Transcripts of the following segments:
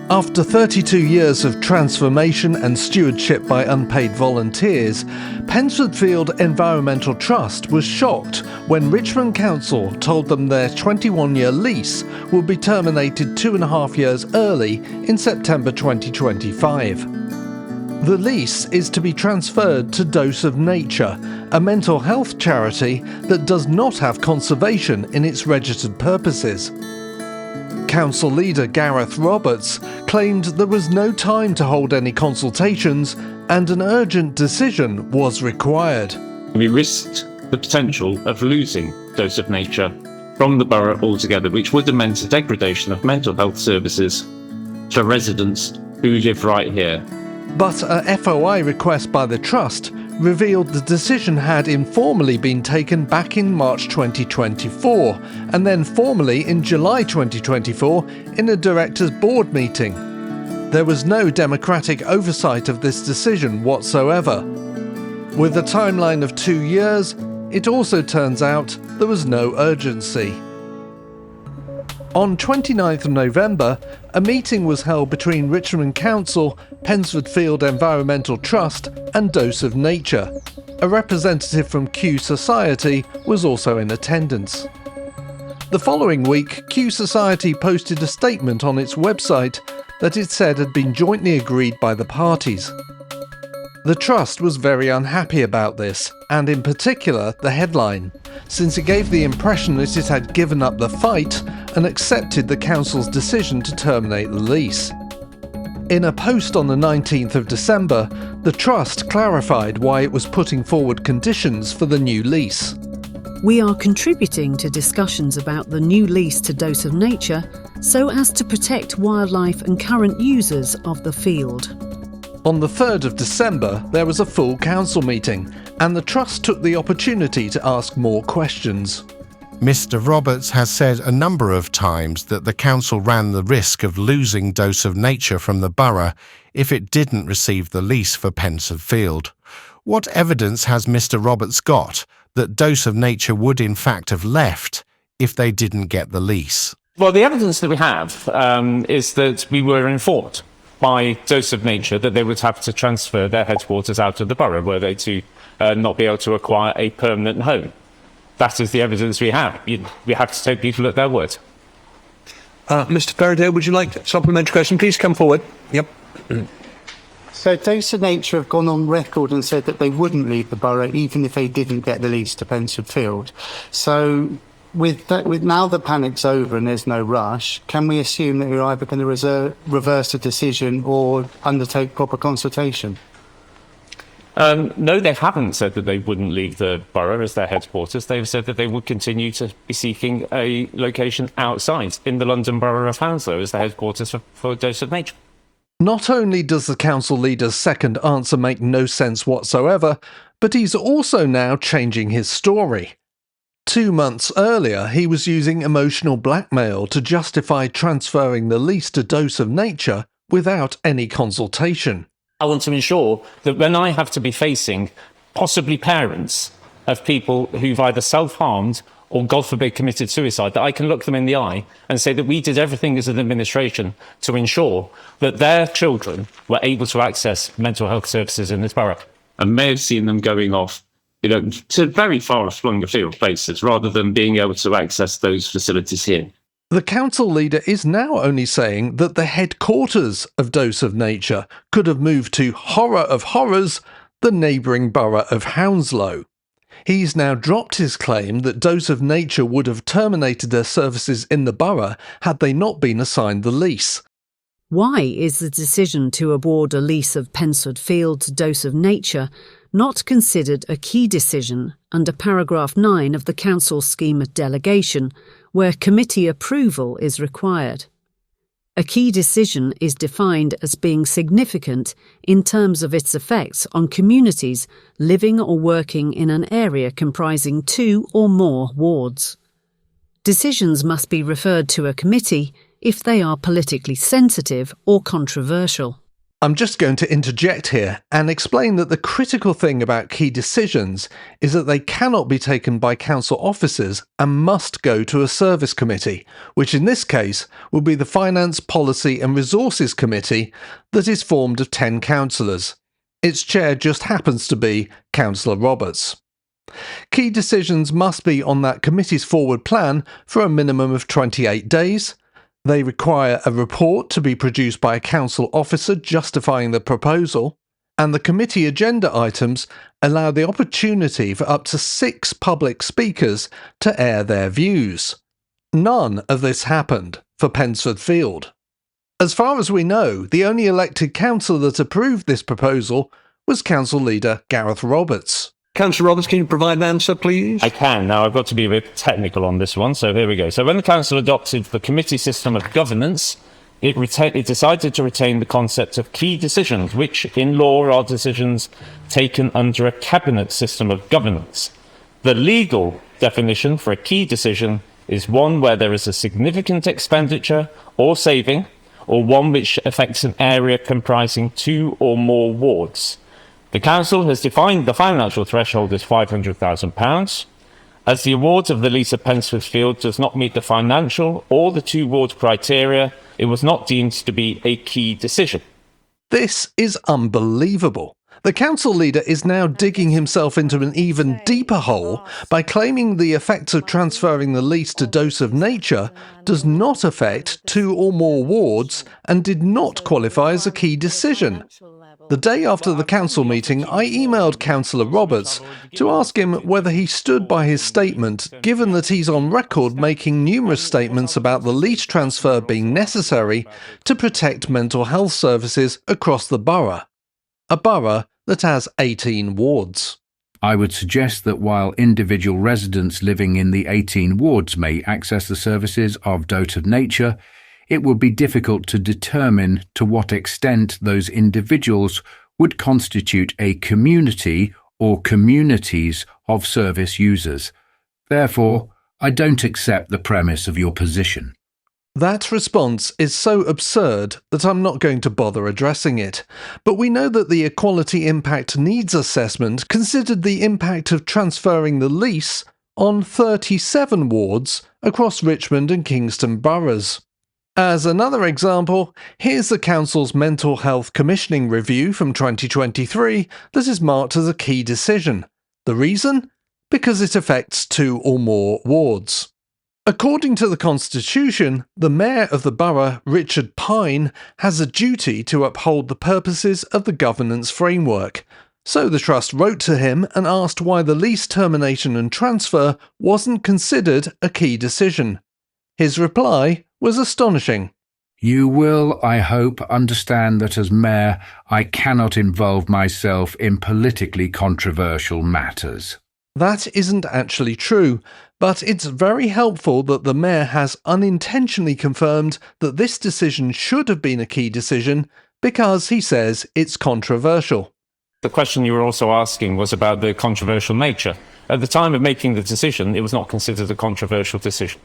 After 32 years of transformation and stewardship by unpaid volunteers, Pensford Field Environmental Trust was shocked when Richmond Council told them their 21-year lease would be terminated 2.5 years early in September 2025. The lease is to be transferred to Dose of Nature, a mental health charity that does not have conservation in its registered purposes. Council leader Gareth Roberts claimed there was no time to hold any consultations and an urgent decision was required. We risked the potential of losing Dose of Nature from the borough altogether, which would have meant a degradation of mental health services for residents who live right here. But a FOI request by the Trust revealed the decision had informally been taken back in March 2024 and then formally in July 2024 in a directors' board meeting. There was no democratic oversight of this decision whatsoever. With a timeline of 2 years, it also turns out there was no urgency. On 29th November, a meeting was held between Richmond Council, Pensford Field Environmental Trust and Dose of Nature. A representative from Q Society was also in attendance. The following week, Q Society posted a statement on its website that it said had been jointly agreed by the parties. The Trust was very unhappy about this, and in particular the headline, since it gave the impression that it had given up the fight and accepted the Council's decision to terminate the lease. In a post on the 19th of December, the Trust clarified why it was putting forward conditions for the new lease. We are contributing to discussions about the new lease to Dose of Nature so as to protect wildlife and current users of the field. On the 3rd of December, there was a full council meeting, and the Trust took the opportunity to ask more questions. Mr. Roberts has said a number of times that the council ran the risk of losing Dose of Nature from the borough if it didn't receive the lease for Pensford Field. What evidence has Mr. Roberts got that Dose of Nature would in fact have left if they didn't get the lease? Well, the evidence that we have is that we were informed by Dose of Nature that they would have to transfer their headquarters out of the borough were they to not be able to acquire a permanent home. That is the evidence we have. We have to take people at their word. Mr. Faraday, would you like a supplementary question? Please come forward. Yep. So Dose of Nature have gone on record and said that they wouldn't leave the borough even if they didn't get the lease to Pensford Field. So with now the panic's over and there's no rush, can we assume that you're either going to reverse the decision or undertake proper consultation? No, they haven't said that they wouldn't leave the borough as their headquarters. They've said that they would continue to be seeking a location outside in the London Borough of Hounslow as the headquarters for Dose of Nature. Not only does the council leader's second answer make no sense whatsoever, but he's also now changing his story. 2 months earlier, he was using emotional blackmail to justify transferring the lease to Dose of Nature without any consultation. I want to ensure that when I have to be facing possibly parents of people who've either self-harmed or, God forbid, committed suicide, that I can look them in the eye and say that we did everything as an administration to ensure that their children were able to access mental health services in this borough. I may have seen them going off, to very far-flung afield places rather than being able to access those facilities here. The council leader is now only saying that the headquarters of Dose of Nature could have moved to, horror of horrors, the neighbouring borough of Hounslow. He's now dropped his claim that Dose of Nature would have terminated their services in the borough had they not been assigned the lease. Why is the decision to award a lease of Pensford Field to Dose of Nature not considered a key decision under paragraph 9 of the council's scheme of delegation, where committee approval is required? A key decision is defined as being significant in terms of its effects on communities living or working in an area comprising 2 or more wards. Decisions must be referred to a committee if they are politically sensitive or controversial. I'm just going to interject here and explain that the critical thing about key decisions is that they cannot be taken by council officers and must go to a service committee, which in this case will be the Finance, Policy and Resources Committee that is formed of 10 councillors. Its chair just happens to be Councillor Roberts. Key decisions must be on that committee's forward plan for a minimum of 28 days. They require a report to be produced by a council officer justifying the proposal, and the committee agenda items allow the opportunity for up to 6 public speakers to air their views. None of this happened for Pensford Field. As far as we know, the only elected councillor that approved this proposal was Council Leader Gareth Roberts. Councillor Roberts, can you provide an answer, please? I can. Now, I've got to be a bit technical on this one, so here we go. So when the council adopted the committee system of governance, it decided to retain the concept of key decisions, which in law are decisions taken under a cabinet system of governance. The legal definition for a key decision is one where there is a significant expenditure or saving, or one which affects an area comprising 2 or more wards. The council has defined the financial threshold as £500,000. As the award of the lease of Pensford Field does not meet the financial or the 2-ward criteria, it was not deemed to be a key decision. This is unbelievable. The council leader is now digging himself into an even deeper hole by claiming the effects of transferring the lease to Dose of Nature does not affect 2 or more wards and did not qualify as a key decision. The day after the council meeting, I emailed Councillor Roberts to ask him whether he stood by his statement, given that he's on record making numerous statements about the lease transfer being necessary to protect mental health services across the borough. A borough that has 18 wards. I would suggest that while individual residents living in the 18 wards may access the services of Dose of Nature, it would be difficult to determine to what extent those individuals would constitute a community or communities of service users. Therefore, I don't accept the premise of your position. That response is so absurd that I'm not going to bother addressing it. But we know that the Equality Impact Needs Assessment considered the impact of transferring the lease on 37 wards across Richmond and Kingston boroughs. As another example, here's the Council's Mental Health Commissioning Review from 2023 that is marked as a key decision. The reason? Because it affects 2 or more wards. According to the Constitution, the Mayor of the borough, Richard Pine, has a duty to uphold the purposes of the governance framework. So the Trust wrote to him and asked why the lease termination and transfer wasn't considered a key decision. His reply was astonishing. You will, I hope, understand that as Mayor, I cannot involve myself in politically controversial matters. That isn't actually true, but it's very helpful that the Mayor has unintentionally confirmed that this decision should have been a key decision because he says it's controversial. The question you were also asking was about the controversial nature. At the time of making the decision, it was not considered a controversial decision.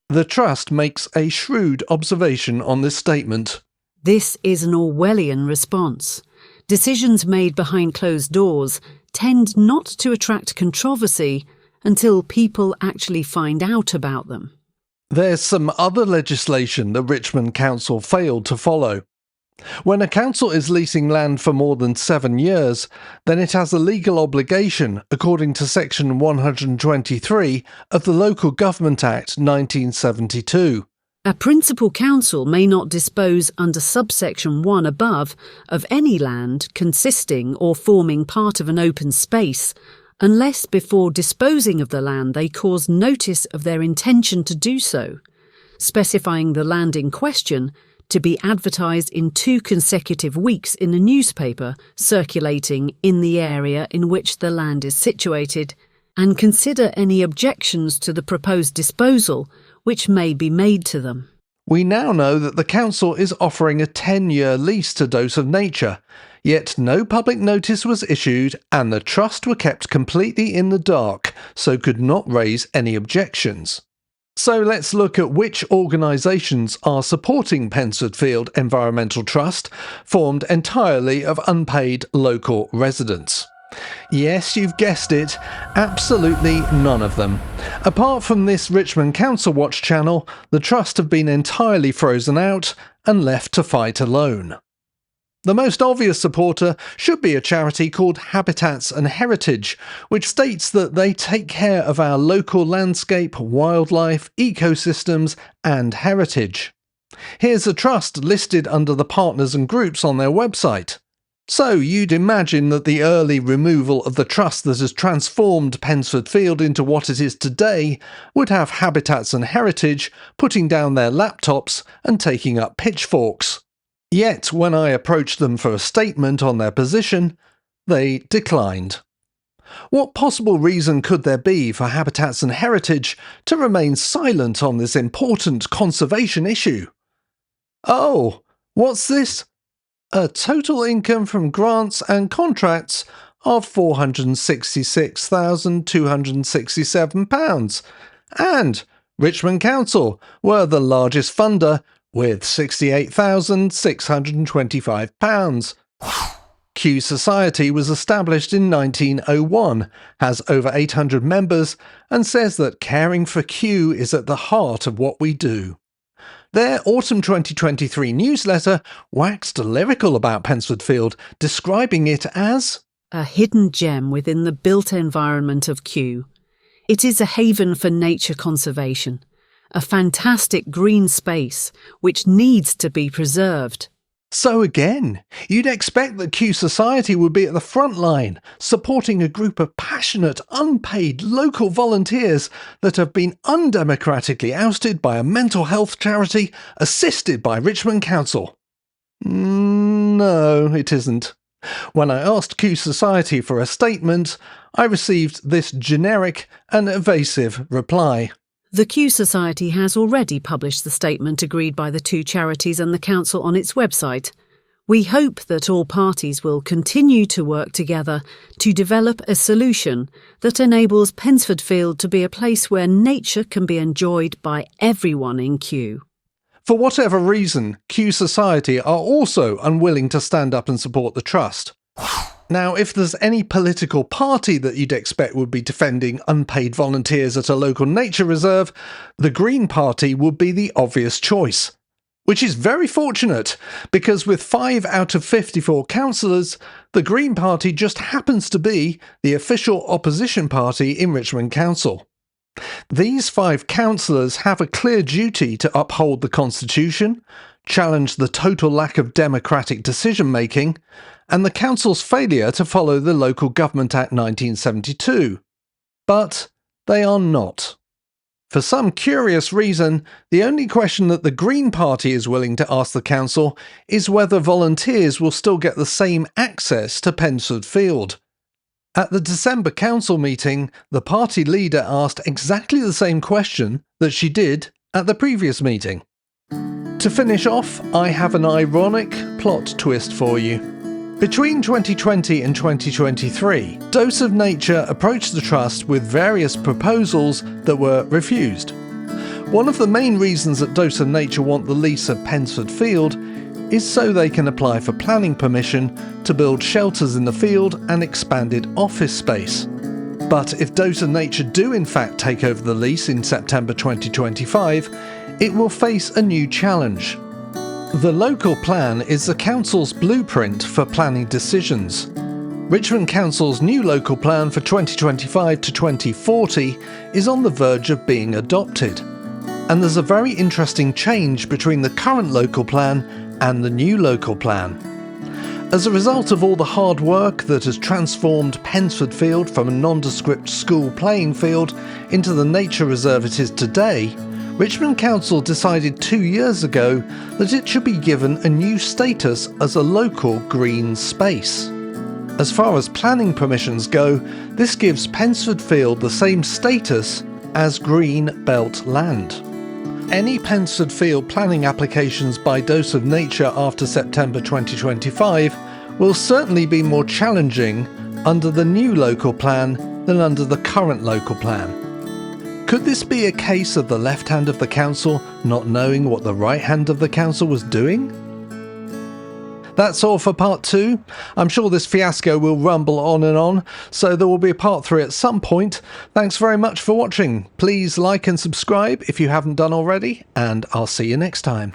The Trust makes a shrewd observation on this statement. This is an Orwellian response. Decisions made behind closed doors tend not to attract controversy until people actually find out about them. There's some other legislation the Richmond Council failed to follow. When a council is leasing land for more than 7 years, then it has a legal obligation, according to Section 123 of the Local Government Act 1972. A principal council may not dispose under subsection 1 above of any land consisting or forming part of an open space, unless before disposing of the land they cause notice of their intention to do so, specifying the land in question to be advertised in 2 consecutive weeks in a newspaper circulating in the area in which the land is situated, and consider any objections to the proposed disposal which may be made to them. We now know that the council is offering a 10-year lease to Dose of Nature, yet no public notice was issued and the Trust were kept completely in the dark, so could not raise any objections. So let's look at which organisations are supporting Pensford Field Environmental Trust, formed entirely of unpaid local residents. Yes, you've guessed it, absolutely none of them. Apart from this Richmond Council Watch channel, the Trust have been entirely frozen out and left to fight alone. The most obvious supporter should be a charity called Habitats and Heritage, which states that they take care of our local landscape, wildlife, ecosystems and heritage. Here's a trust listed under the partners and groups on their website. So you'd imagine that the early removal of the trust that has transformed Pensford Field into what it is today would have Habitats and Heritage putting down their laptops and taking up pitchforks. Yet, when I approached them for a statement on their position, they declined. What possible reason could there be for Habitats and Heritage to remain silent on this important conservation issue? Oh, what's this? A total income from grants and contracts of £466,267. And Richmond Council were the largest funder, with £68,625. Q Society was established in 1901, has over 800 members, and says that caring for Q is at the heart of what we do. Their autumn 2023 newsletter waxed lyrical about Pensford Field, describing it as a hidden gem within the built environment of Kew. It is a haven for nature conservation, a fantastic green space which needs to be preserved. So again, you'd expect that Q Society would be at the front line, supporting a group of passionate, unpaid local volunteers that have been undemocratically ousted by a mental health charity assisted by Richmond Council. No, it isn't. When I asked Q Society for a statement, I received this generic and evasive reply. The Q Society has already published the statement agreed by the two charities and the Council on its website. We hope that all parties will continue to work together to develop a solution that enables Pensford Field to be a place where nature can be enjoyed by everyone in Kew. For whatever reason, Q Society are also unwilling to stand up and support the Trust. Now, if there's any political party that you'd expect would be defending unpaid volunteers at a local nature reserve, the Green Party would be the obvious choice. Which is very fortunate, because with 5 out of 54 councillors, the Green Party just happens to be the official opposition party in Richmond Council. These 5 councillors have a clear duty to uphold the Constitution, challenge the total lack of democratic decision-making, and the Council's failure to follow the Local Government Act 1972. But they are not. For some curious reason, the only question that the Green Party is willing to ask the Council is whether volunteers will still get the same access to Pensford Field. At the December Council meeting, the party leader asked exactly the same question that she did at the previous meeting. To finish off, I have an ironic plot twist for you. Between 2020 and 2023, Dose of Nature approached the Trust with various proposals that were refused. One of the main reasons that Dose of Nature want the lease of Pensford Field is so they can apply for planning permission to build shelters in the field and expanded office space. But if Dose of Nature do in fact take over the lease in September 2025, it will face a new challenge. The local plan is the Council's blueprint for planning decisions. Richmond Council's new local plan for 2025 to 2040 is on the verge of being adopted. And there's a very interesting change between the current local plan and the new local plan. As a result of all the hard work that has transformed Pensford Field from a nondescript school playing field into the nature reserve it is today, Richmond Council decided 2 years ago that it should be given a new status as a local green space. As far as planning permissions go, this gives Pensford Field the same status as green belt land. Any Pensford Field planning applications by Dose of Nature after September 2025 will certainly be more challenging under the new local plan than under the current local plan. Could this be a case of the left hand of the council not knowing what the right hand of the council was doing? That's all for part 2. I'm sure this fiasco will rumble on, so there will be a part 3 at some point. Thanks very much for watching. Please like and subscribe if you haven't done already, and I'll see you next time.